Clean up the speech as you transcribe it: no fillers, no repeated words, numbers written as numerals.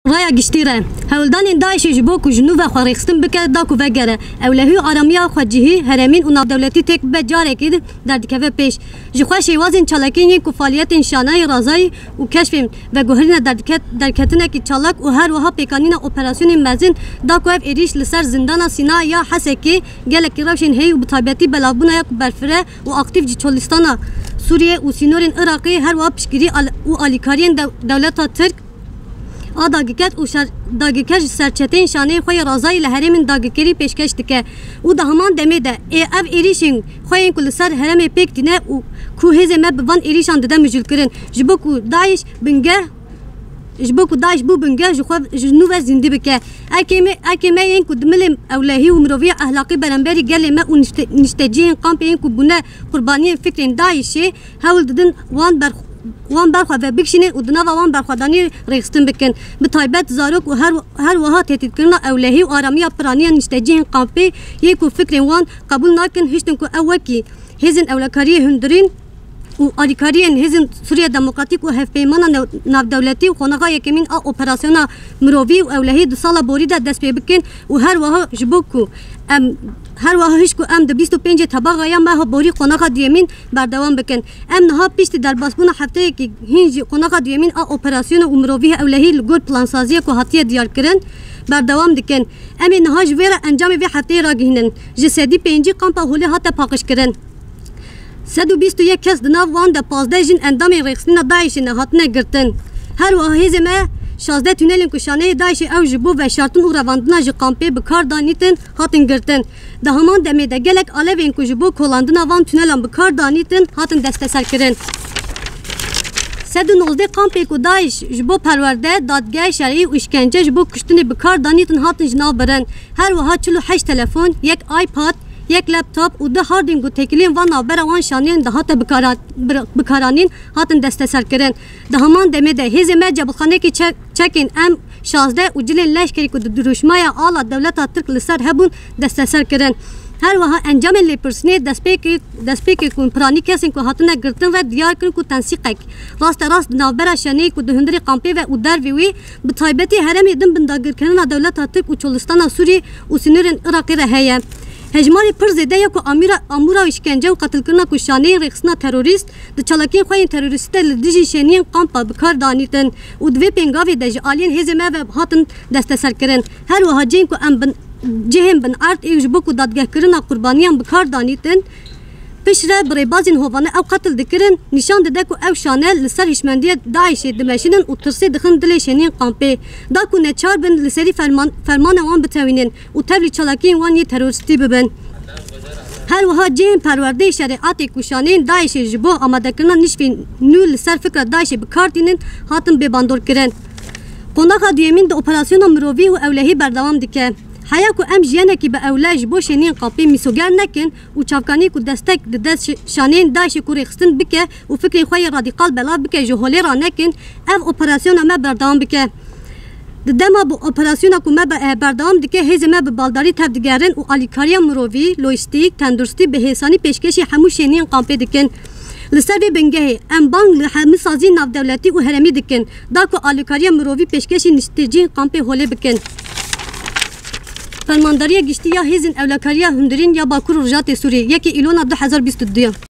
رايا گشتیره هولدان داعش جبو کو جنوب خارقستان بک داکو وگره اولهی آرامیا خواجهی هرمین و ناودولتی تک بجاره کید در دکوه پیش جخوا شیوازین چالاکین کو فعالیت انشانای رازای و کشف و گوهرین در کتنه کی چالاک و هر وها پیکانین اپراسیون مزین داکو اف ایریش لسر زندان سینا یا حسکی گلک روشن هی و بطابتی بلابونا یک برفره و اکتیو جچولستان سوریه و سینورین عراقی هر وها پشگیری و آلیکارین دولت ترک داگیکت و داگیکش سرچتین شانه خوی رازای لهرمین داگیکری پیشکش دکه و ده همان دمه ده اف ایریشین خوین کل سر هرم پیک دینه و کوه زمه بوان ایریشان دده مجل کرن جبو کو داعش بنگه بو بنگه جنوب زنده بکه اکیمه این کو دمل اولهی و مروی اخلاقی برانبری گله ما و نشتجین قامپ این کو بونه قربانی فکرین داعشی هول ددن وان برخوا و بکشینه و دنوا وان برخوادانی ریخستن بکن به تایبت زاروک و هر وها تهدید کردن اولهی و آرامی پرانی نشتجین قامپی یک و فکر وان قبول نکن هیچن کو اوکی هزن اولکاری هندرین و آریکارین هزن سوریه دموکراتیک و هفپیمان ناودولتی و خونقا یکمین اپراسیون مروی و اولهی دو سال بوری ده دست پی بکن و هر وها جبوکو هر وها هیچ کو ام د 25 طبقه یا ما بوری قونقا دیمین بردوام بکن ام نها پیشت در باسبون هفته کی هینج قونقا دیمین اپراسیون عمروی اولهی لگور پلان سازی کو هاتیه دیار کرن بردوام دکن ام نها جویر انجام وی هفته را گهنن جسدی 5 کامپا هولی هات پاکش کرن 121 کس دناو وان د 15 جن اندام رخصتنا داعش نه هاتنه گرتن هر وها هزمه 16 تونلین کشانه داعش او جبو و شرطن او رواندنا ج کامپی بکار دانیتن هاتن گرتن ده همان دمه ده گلک الوین کو جبو کولاندنا وان تونلان بکار دانیتن هاتن دستسر کرن 119 کامپی کو داعش جبو پرورده دادگاه شرعی و اشکنجه جبو کشتن بکار دانیتن هاتن جناب برن هر وها 48 تلفن یک آیپاد یک لپتاپ و ده هاردینگ و تکلین و نابر وان شانین ده هات بکارانین هاتن دستسر کرن ده همان دمه ده هزمه جبلخانه کی چکین ام 16 و جلین لشکری که دروشمای آلا دولت ترک لسر هبون دستسر کرن هر وها انجام لیپرسنی دسپیک کن پرانی کسین که هاتنه گرتن و دیار کن که تنسیقک راست نابر شانی که دهندری قامپی و او وی به تایبتی هرم یدن بنداگر کنن دولت ترک و چولستان سوری و سینورین عراقی رهیه هجماری پر زده یا کو امورا اشکنجه و قتل کردن کشانه رخصتنا تروریست د چالاکین خوین تروریست لدیجی شنین قامپا بکار دانیتن و دوی پنگاوی دج آلین هزمه و هاتن دستسر کرن هر وها جین کو ام جهم بن ارت ایج بو کو دادگاه کردن قربانیان بکار دانیتن پشره بربازین هوانه او قتل دکرن نشان دده کو او شانه لسر هشمندی داعش دمشینن و ترسی دخن دل شنین قامپی دا کو نچار بن لسری فرمان وان بتوینن و تبلی چالاکین وان یه تروریستی ببن هر وها جیم پرورده شریعت کشانین داعش جبو آماده کردن نشفین نو لسر فکر داعش بکارتینن هاتن بباندور کرن قوناقا دیمین ده اپراسیون مروی و اولهی بردوام دکه حیا کو ام جیانه کی به اولای بو شنین قاپی میسوگر نکن و چاکانی کو دستک د دست شانین داش کو رخصتن بکه و فکر خوی رادیکال بلا بکه جهولی را نکن اف اپراسیون ما بردوام بکه دما بو اپراسیون کو ما بردوام دکه هزمه به بالداری تبدیگرن و الیکاریا مروی لوجستیک تندرستی به حسانی پیشکشی همو شنین قاپی دکن لسبب بنگه ام بانگ لحمی سازی ناودولتی و هرمی دکن دا کو الیکاریا مروی پیشکشی نشتجین قاپی هولی بکن فرمانداری گشتی یا هزن اولکاریا هندرین یا باکور رجات سوریه 1 ایلون 2022